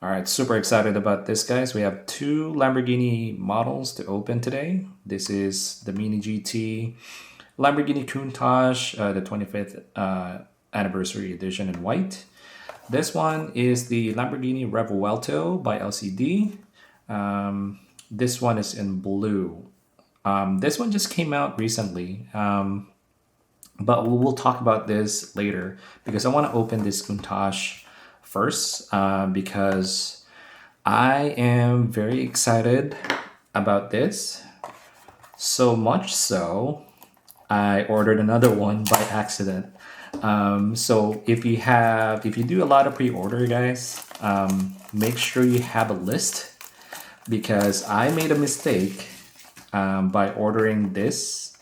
All right, super excited about this, guys. We have two Lamborghini models to open today. This is the Mini GT Lamborghini Countach, the 25th anniversary edition in white. This one is the Lamborghini Revuelto by LCD. This one is in blue. This one just came out recently, but we'll talk about this later because I want to open this Countach first because I am very excited about this. So much so, I ordered another one by accident. So if you do a lot of pre-order, guys, make sure you have a list because I made a mistake by ordering this,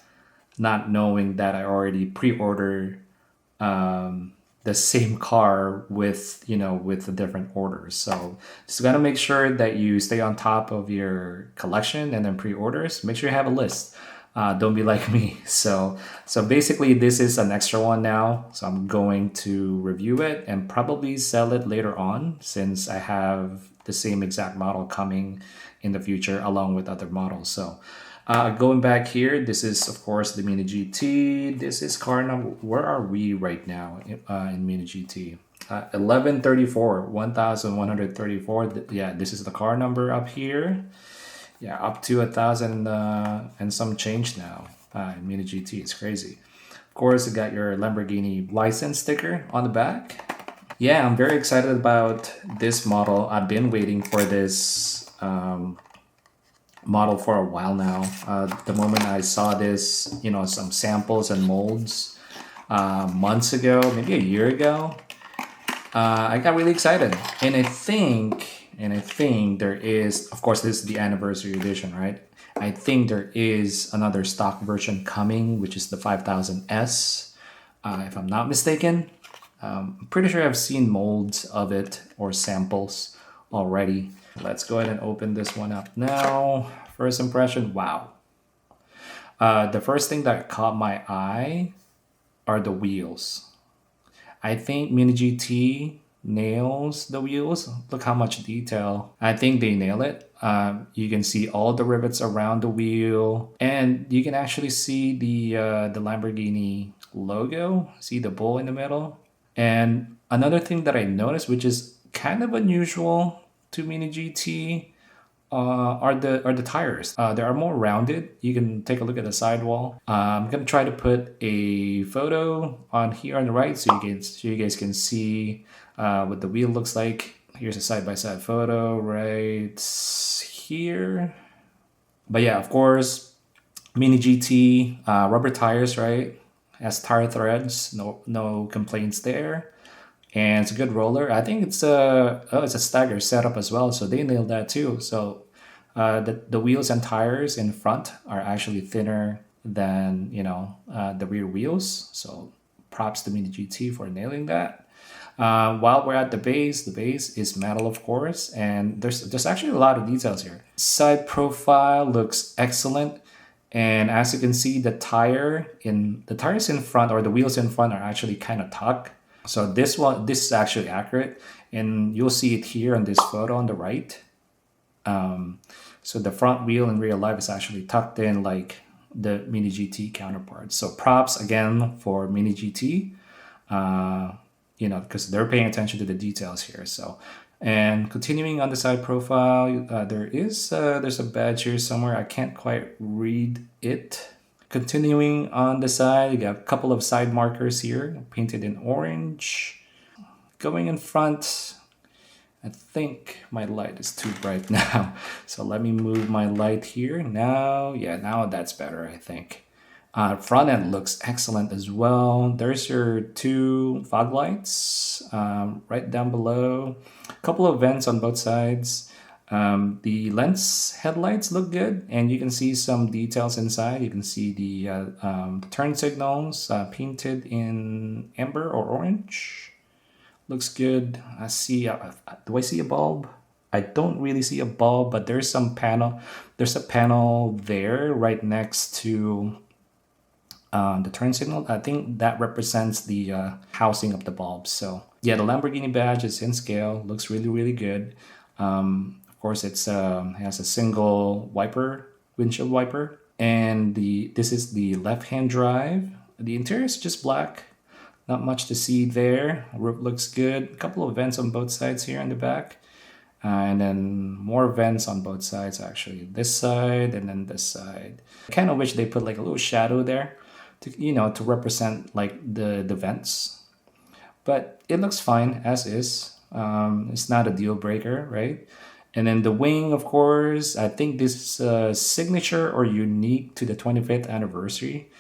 not knowing that I already pre-ordered the same car with with the different orders. So just gotta make sure that you stay on top of your collection and then pre-orders. Make sure you have a list. Don't be like me. So basically, this is an extra one now. So I'm going to review it and probably sell it later on since I have the same exact model coming in the future along with other models. So going back here, this is of course the Mini GT. This is car number. Where are we right now in Mini GT? 1134, 1134. Yeah, this is the car number up here. Yeah, up to 1,000 and some change now in Mini GT. It's crazy. Of course, you got your Lamborghini license sticker on the back. Yeah, I'm very excited about this model. I've been waiting for this model for a while now. The moment I saw this, some samples and molds months ago, maybe a year ago, I got really excited. And I think there is, of course, this is the anniversary edition, right? I think there is another stock version coming, which is the 5000S, if I'm not mistaken. I'm pretty sure I've seen molds of it or samples already. Let's go ahead and open this one up now. First impression, wow. The first thing that caught my eye are the wheels. I think Mini GT nails the wheels. Look how much detail. I think they nail it. You can see all the rivets around the wheel, and you can actually see the Lamborghini logo. See the bull in the middle. And another thing that I noticed, which is kind of unusual to Mini GT, are the tires. They are more rounded. You can take a look at the sidewall. I'm gonna try to put a photo on here on the right so you guys can see what the wheel looks like. Here's a side-by-side photo right here. But yeah, of course, Mini GT rubber tires, right? Has tire threads. No complaints there. And it's a good roller. I think it's a stagger setup as well, so they nailed that too. So the wheels and tires in front are actually thinner than the rear wheels. So props to Mini GT for nailing that. While we're at the base is metal, of course, and there's actually a lot of details here. Side profile looks excellent. And as you can see, the tires in front, or the wheels in front, are actually kind of tucked. So this is actually accurate, and you'll see it here on this photo on the right. So the front wheel in real life is actually tucked in like the Mini GT counterparts. So props again for Mini GT, because they're paying attention to the details here. So, and continuing on the side profile, there's a badge here somewhere. I can't quite read it. Continuing on the side, you got a couple of side markers here painted in orange. Going in front, I think my light is too bright now. So let me move my light here. Now that's better, I think. Front end looks excellent as well. There's your two fog lights right down below. A couple of vents on both sides. The lens headlights look good, and you can see some details inside. You can see the turn signals painted in amber or orange. Looks good. I see. Do I see a bulb? I don't really see a bulb, but there's some panel. There's a panel there right next to the turn signal. I think that represents the housing of the bulb. So yeah, the Lamborghini badge is in scale, looks really, really good. Of course, has a single wiper, windshield wiper, and this is the left-hand drive. The interior is just black, not much to see there. Roof looks good. A couple of vents on both sides here in the back. And then more vents on both sides, actually. This side and then this side. I kind of wish they put like a little shadow there to represent like the vents. But it looks fine as is. It's not a deal breaker, right? And then the wing, of course, I think this is a signature or unique to the 25th anniversary.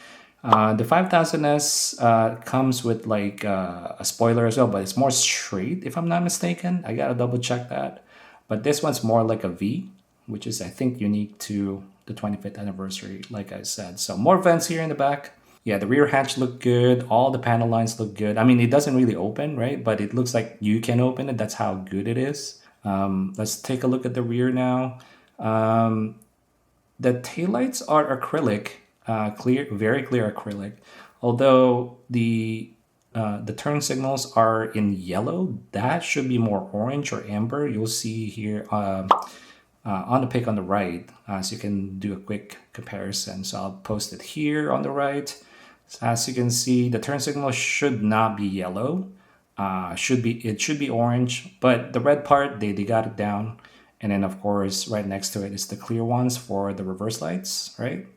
The 5000S comes with like a spoiler as well, but it's more straight if I'm not mistaken. I gotta double check that. But this one's more like a V, which is I think unique to the 25th anniversary, like I said. So more vents here in the back. Yeah, the rear hatch look good. All the panel lines look good. I mean, it doesn't really open, right? But it looks like you can open it. That's how good it is. Let's take a look at the rear now. The taillights are acrylic, clear, very clear acrylic. Although the turn signals are in yellow, that should be more orange or amber. You'll see here on the pic on the right, so you can do a quick comparison. So I'll post it here on the right. So as you can see, the turn signal should not be yellow. It should be orange, but the red part they got it down. And then of course right next to it is the clear ones for the reverse lights, right?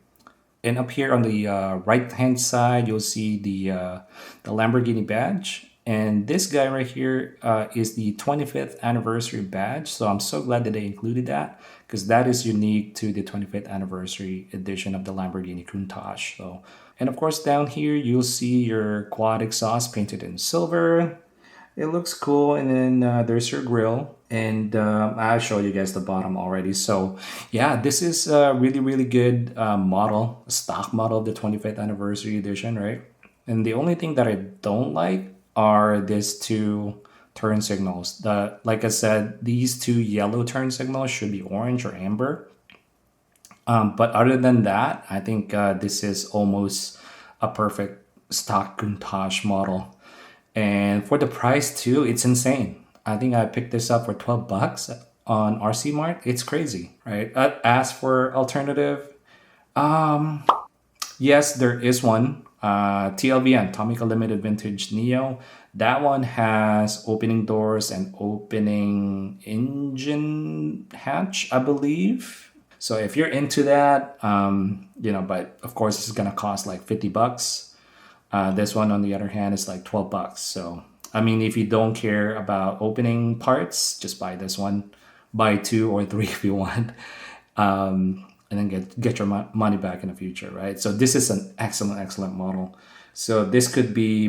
And up here on the right hand side, you'll see the Lamborghini badge. And this guy right here is the 25th anniversary badge. So I'm so glad that they included that because that is unique to the 25th anniversary edition of the Lamborghini Countach. So, and of course down here, you'll see your quad exhaust painted in silver. It looks cool. And then there's your grille. And I'll show you guys the bottom already. So yeah, this is a really, really good model, stock model of the 25th anniversary edition, right? And the only thing that I don't like are these two turn signals. Like I said, these two yellow turn signals should be orange or amber. But other than that, I think this is almost a perfect stock Countach model. And for the price too, it's insane. I think I picked this up for $12 on RC Mart. It's crazy, right? As for alternative, yes, there is one. TLVN, Tomica Limited Vintage Neo. That one has opening doors and opening engine hatch, I believe. So if you're into that, but of course this is gonna cost like $50. This one, on the other hand, is like $12. So I mean, if you don't care about opening parts, just buy this one. Buy 2 or 3 if you want, and then get your money back in the future, right? So this is an excellent model. So this could be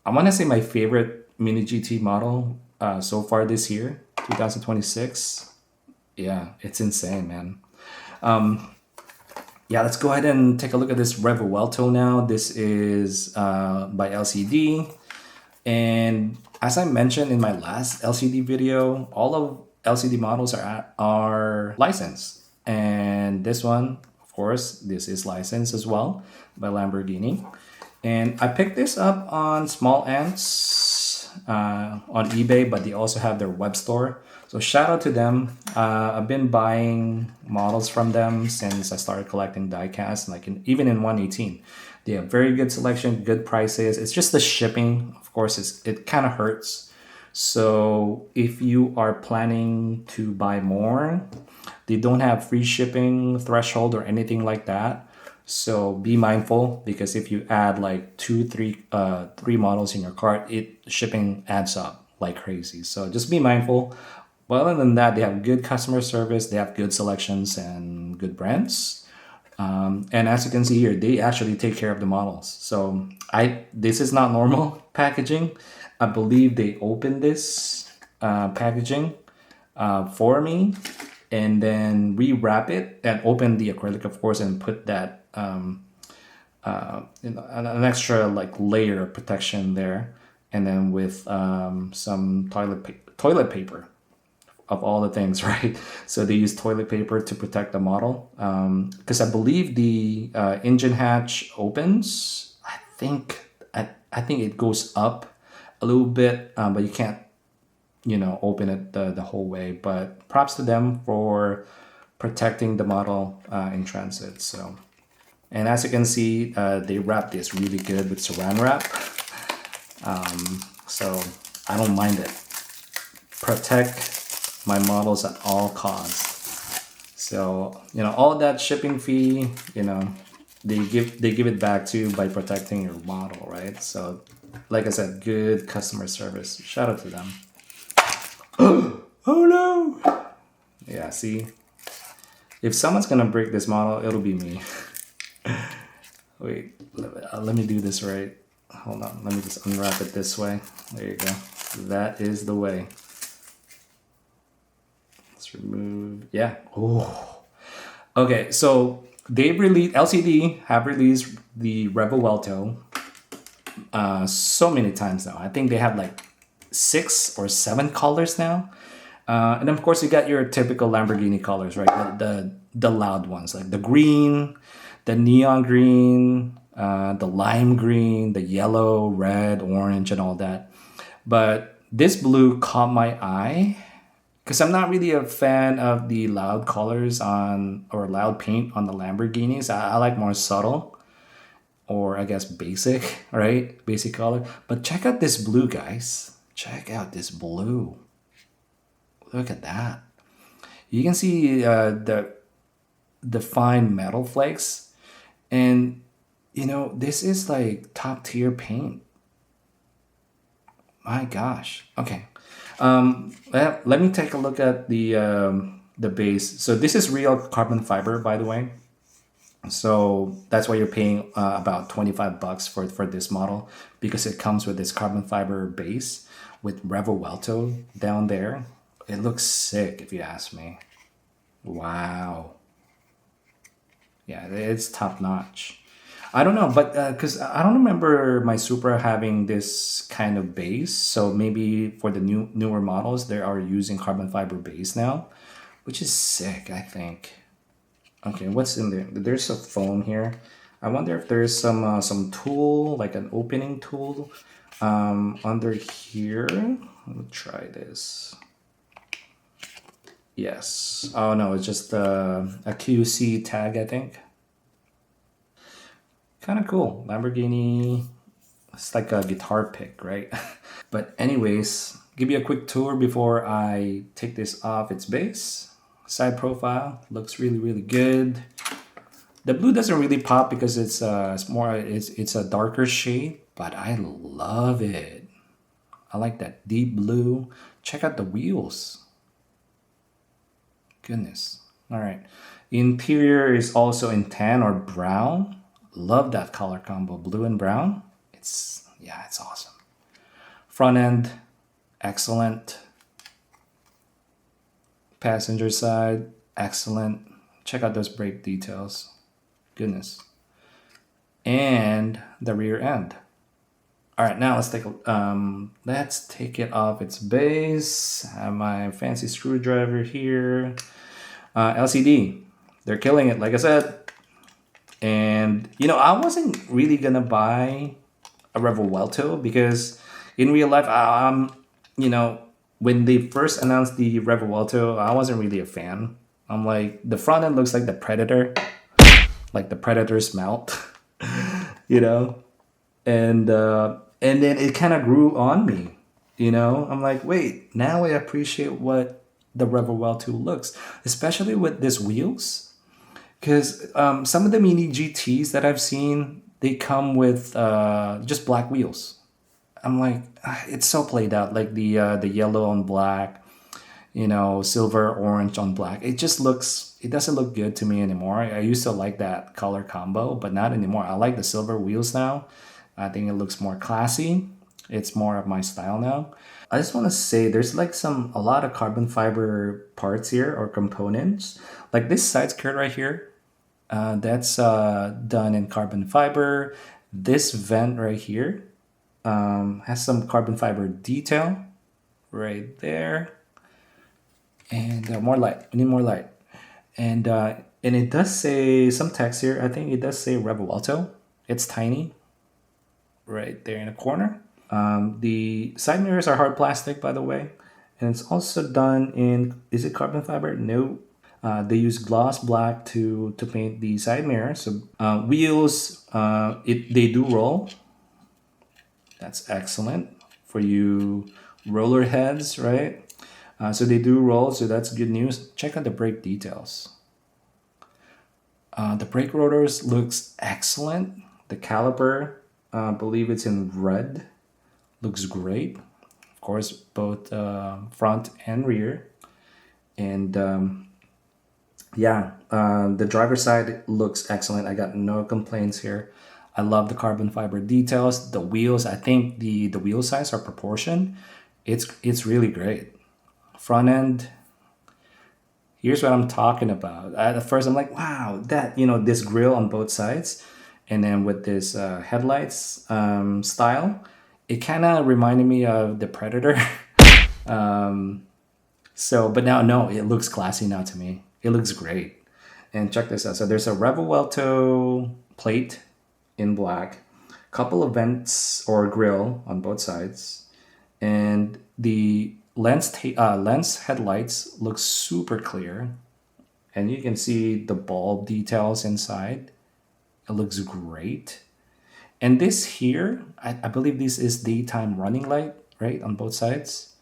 I want to say my favorite Mini GT model so far this year, 2026. Yeah, it's insane, man. Yeah, let's go ahead and take a look at this Revuelto now. This is by LCD. And as I mentioned in my last LCD video, all of LCD models are licensed. And this one, of course, this is licensed as well by Lamborghini. And I picked this up on Small Ants on eBay, but they also have their web store. So shout out to them. I've been buying models from them since I started collecting diecast, even in 118. They have very good selection, good prices. It's just the shipping, of course, it kind of hurts. So if you are planning to buy more, they don't have free shipping threshold or anything like that. So be mindful, because if you add like three models in your cart, shipping adds up like crazy. So just be mindful. But other than that, they have good customer service, they have good selections and good brands. And as you can see here, they actually take care of the models. So this is not normal packaging. I believe they opened this packaging for me and then rewrap it and open the acrylic, of course, and put that an extra like layer of protection there, and then with some toilet paper of all the things, right? So they use toilet paper to protect the model, because I believe the engine hatch opens. I think it goes up a little bit, but you can't, open it the whole way. But props to them for protecting the model in transit. So, and as you can see, they wrap this really good with saran wrap. So I don't mind it. Protect my models at all costs. So, all that shipping fee, they give it back to you by protecting your model, right? So, like I said, good customer service. Shout out to them. Oh no! Yeah, see, if someone's gonna break this model, it'll be me. Wait, let me do this right. Hold on, let me just unwrap it this way. There you go. That is the way. Let's remove. Yeah. Oh. Okay, so they've released LCD have released the Revuelto so many times now. I think they have like 6 or 7 colors now. And of course, you got your typical Lamborghini colors, right? The loud ones, like the green, the neon green, the lime green, the yellow, red, orange, and all that. But this blue caught my eye because I'm not really a fan of the loud colors or loud paint on the Lamborghinis. I like more subtle, or I guess basic, right? Basic color. But check out this blue, guys. Check out this blue. Look at that. You can see the fine metal flakes, and this is like top tier paint. My gosh. Okay. Let me take a look at the base. So this is real carbon fiber, by the way. So that's why you're paying about $25 for this model, because it comes with this carbon fiber base with Revuelto down there. It looks sick, if you ask me. Wow. Yeah, it's top notch. I don't know, but because I don't remember my Supra having this kind of base, so maybe for the newer models, they are using carbon fiber base now, which is sick, I think. Okay, what's in there? There's a foam here. I wonder if there's some tool, like an opening tool, under here. Let me try this. Yes. Oh no, it's just a QC tag, I think. Kind of cool. Lamborghini. It's like a guitar pick, right? But anyways, give you a quick tour before I take this off its base. Side profile looks really, really good. The blue doesn't really pop because it's a darker shade, but I love it. I like that deep blue. Check out the wheels. Goodness. All right. Interior is also in tan or brown. Love that color combo, blue and brown. It's awesome. Front end, excellent. Passenger side, excellent. Check out those brake details. Goodness. And the rear end. All right, now let's take it off its base. I have my fancy screwdriver here. LCD, they're killing it, like I said. And I wasn't really gonna buy a Revuelto because in real life, when they first announced the Revuelto, I wasn't really a fan. I'm like, the front end looks like the Predator, like the Predator's mount, and then it kind of grew on me, I'm like, wait, now I appreciate what the Revuelto looks, especially with these wheels. Because some of the mini GTs that I've seen, they come with just black wheels. I'm like, it's so played out, like the yellow on black, silver, orange on black. It doesn't look good to me anymore. I used to like that color combo, but not anymore. I like the silver wheels now. I think it looks more classy. It's more of my style now. I just want to say there's like a lot of carbon fiber parts here or components. Like this side skirt right here, that's done in carbon fiber. This vent right here has some carbon fiber detail right there. And more light. We need more light. And it does say some text here. I think it does say Revuelto. It's tiny right there in the corner. The side mirrors are hard plastic, by the way, and it's also done in, is it carbon fiber? No. They use gloss black to paint the side mirrors. So wheels, they do roll. That's excellent for you roller heads, right? So they do roll, so that's good news. Check out the brake details. The brake rotors looks excellent. The caliper, I believe it's in red, looks great. Of course, both front and rear. And the driver's side looks excellent. I got no complaints here. I love the carbon fiber details. The wheels, I think the wheel size are proportioned. It's really great. Front end, here's what I'm talking about. At first, I'm like, wow, that, this grill on both sides. And then with this headlights style, it kind of reminded me of the Predator. But now, no, it looks classy now to me. It looks great. And check this out. So there's a Revuelto plate in black, couple of vents or grill on both sides, and the lens headlights look super clear, and you can see the bulb details inside. It looks great. And this here, I believe this is daytime running light, right, on both sides.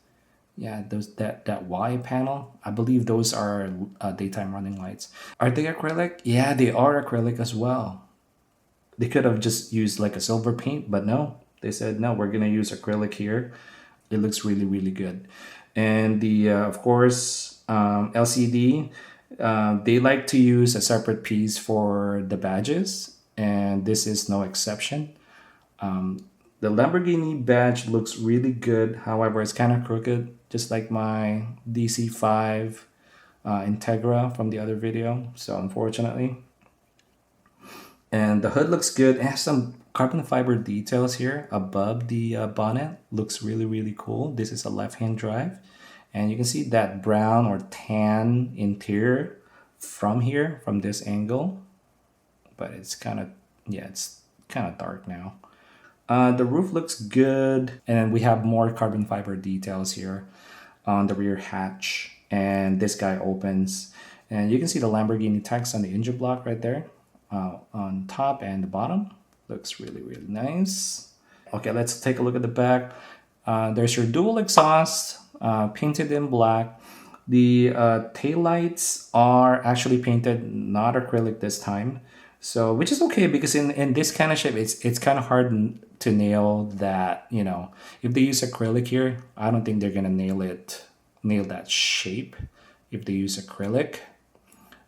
Yeah, that Y panel, I believe those are daytime running lights. Are they acrylic? Yeah, they are acrylic as well. They could have just used like a silver paint, but no, they said no, we're gonna use acrylic here. It looks really, really good. And the of course LCD, they like to use a separate piece for the badges, and this is no exception. The Lamborghini badge looks really good. However, it's kind of crooked, just like my DC5 Integra from the other video. So unfortunately. And the hood looks good. It has some carbon fiber details here above the bonnet. Looks really, really cool. This is a left-hand drive. And you can see that brown or tan interior from here, from this angle. But it's kind of, it's kind of dark now. The roof looks good. And we have more carbon fiber details here on the rear hatch. And this guy opens. And you can see the Lamborghini text on the engine block right there. On top and the bottom. Looks really, really nice. Okay, let's take a look at the back. There's your dual exhaust, painted in black. The taillights are actually painted, not acrylic this time. So, which is okay, because in this kind of shape, it's kind of hard to nail that, if they use acrylic here, I don't think they're gonna nail that shape if they use acrylic.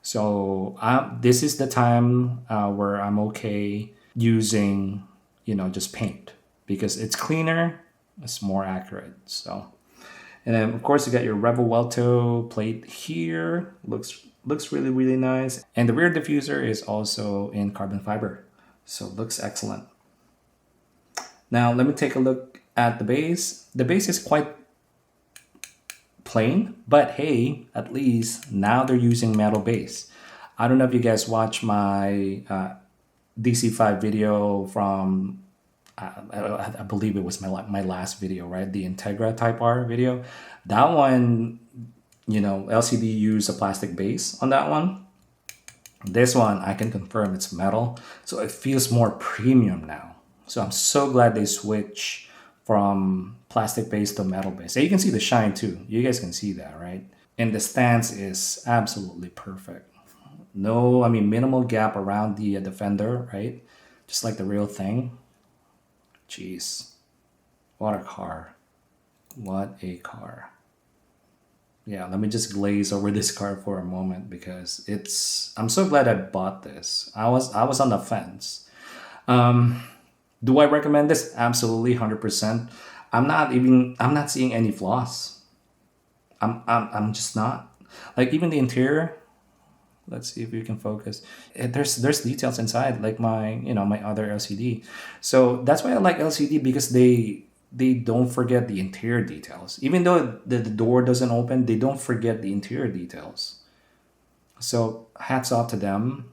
So this is the time where I'm okay using, just paint, because it's cleaner, it's more accurate. So, and then of course you got your Revuelto plate here. Looks really, really nice. And the rear diffuser is also in carbon fiber. So looks excellent. Now let me take a look at the base. The base is quite plain, but hey, at least now they're using metal base. I don't know if you guys watch my DC5 video from I believe it was my last video, right? The Integra Type R video. That one, LCD used a plastic base on that one. This one, I can confirm it's metal, so it feels more premium now. So I'm so glad they switched from plastic base to metal base. And you can see the shine too. You guys can see that, right? And the stance is absolutely perfect. No, minimal gap around the fender, right? Just like the real thing. Jeez. What a car. What a car. Yeah, let me just glaze over this car for a moment, because I'm so glad I bought this. I was on the fence. Do I recommend this? Absolutely, 100%. I'm not seeing any flaws. I'm just not. Like, even the interior, let's see if you can focus. There's details inside, like my other LCD. So that's why I like LCD, because they don't forget the interior details. Even though the door doesn't open, they don't forget the interior details. So hats off to them.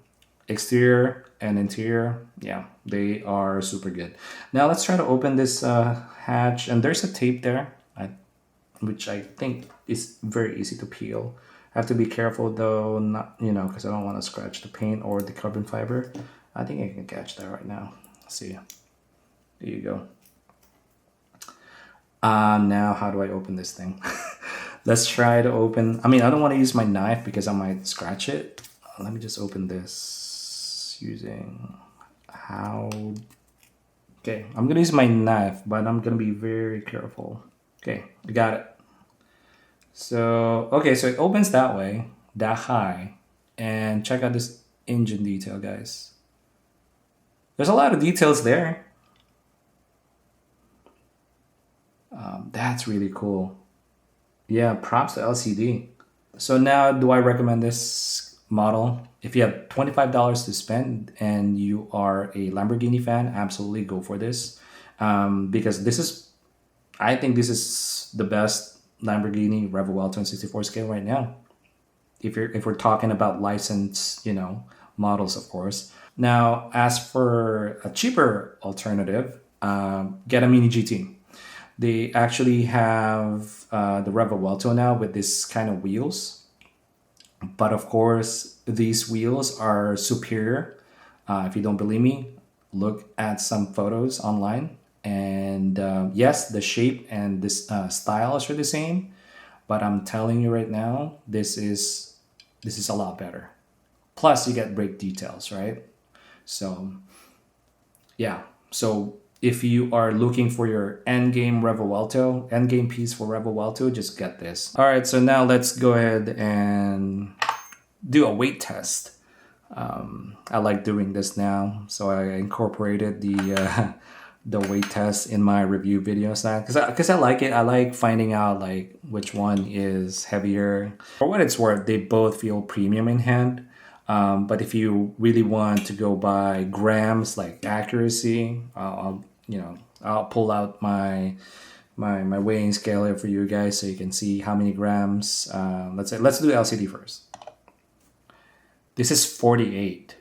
Exterior and interior, yeah, they are super good. Now let's try to open this hatch, and there's a tape there, which I think is very easy to peel. I have to be careful though, not because I don't want to scratch the paint or the carbon fiber. I think I can catch that right now. Let's see. There you go. Now how do I open this thing? Let's try to open. I mean, I don't want to use my knife because I might scratch it. Let me just open this using how. Okay, I'm gonna use my knife, but I'm gonna be very careful. Okay, I got it. So, okay, so it opens that way, that high, and check out this engine detail, guys. There's a lot of details there. That's really cool. Yeah, props to LCD. So now, do I recommend this model? If you have $25 to spend and you are a Lamborghini fan, absolutely go for this. Because I think this is the best Lamborghini Revuelto 64 scale right now. If we're talking about licensed, models, of course. Now, as for a cheaper alternative, get a Mini GT. They actually have the Revuelto now with this kind of wheels. But of course, these wheels are superior. If you don't believe me, look at some photos online. And yes, the shape and this styles are the same. But I'm telling you right now, this is a lot better. Plus, you get brake details, right? So, yeah. So if you are looking for your end game piece for Revuelto, just get this. All right, so now let's go ahead and do a weight test. I like doing this now, so I incorporated the weight test in my review videos now because I like it. I like finding out like which one is heavier. For what it's worth, they both feel premium in hand. But if you really want to go by grams, like accuracy, I'll pull out my weighing scale here for you guys so you can see how many grams. Let's do LCD first. This is 48,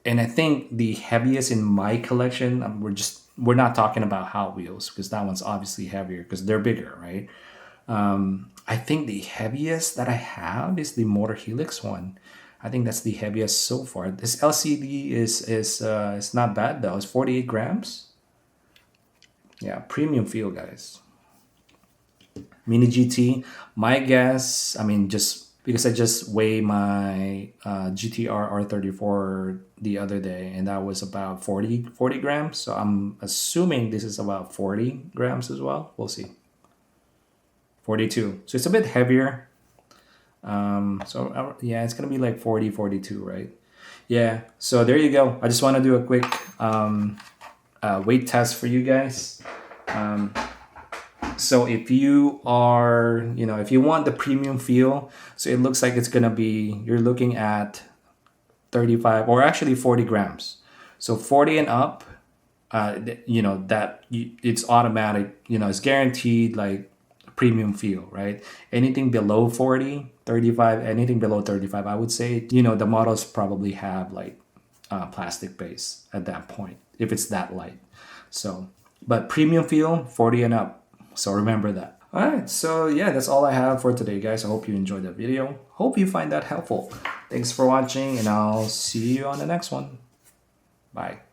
and I think the heaviest in my collection. We're not talking about Hot Wheels because that one's obviously heavier because they're bigger, right? I think the heaviest that I have is the Motor Helix one. I think that's the heaviest so far. This LCD is not bad though. It's 48 grams. Yeah, premium feel, guys. Mini GT. My guess. I mean, just because I just weighed my GTR R34 the other day, and that was about 40 grams. So I'm assuming this is about 40 grams as well. We'll see. 42. So it's a bit heavier. Yeah, it's gonna be like 40, 42, right? Yeah, so there you go. I just want to do a quick weight test for you guys. So if you are, if you want the premium feel, so it looks like it's gonna be, you're looking at 35 or actually 40 grams. So 40 and up, it's automatic, it's guaranteed like premium feel, right? Anything below 40, 35, anything below 35, I would say, the models probably have like plastic base at that point, if it's that light. So, but premium feel, 40 and up. So remember that. All right, so yeah, that's all I have for today, guys. I hope you enjoyed the video. Hope you find that helpful. Thanks for watching, and I'll see you on the next one. Bye.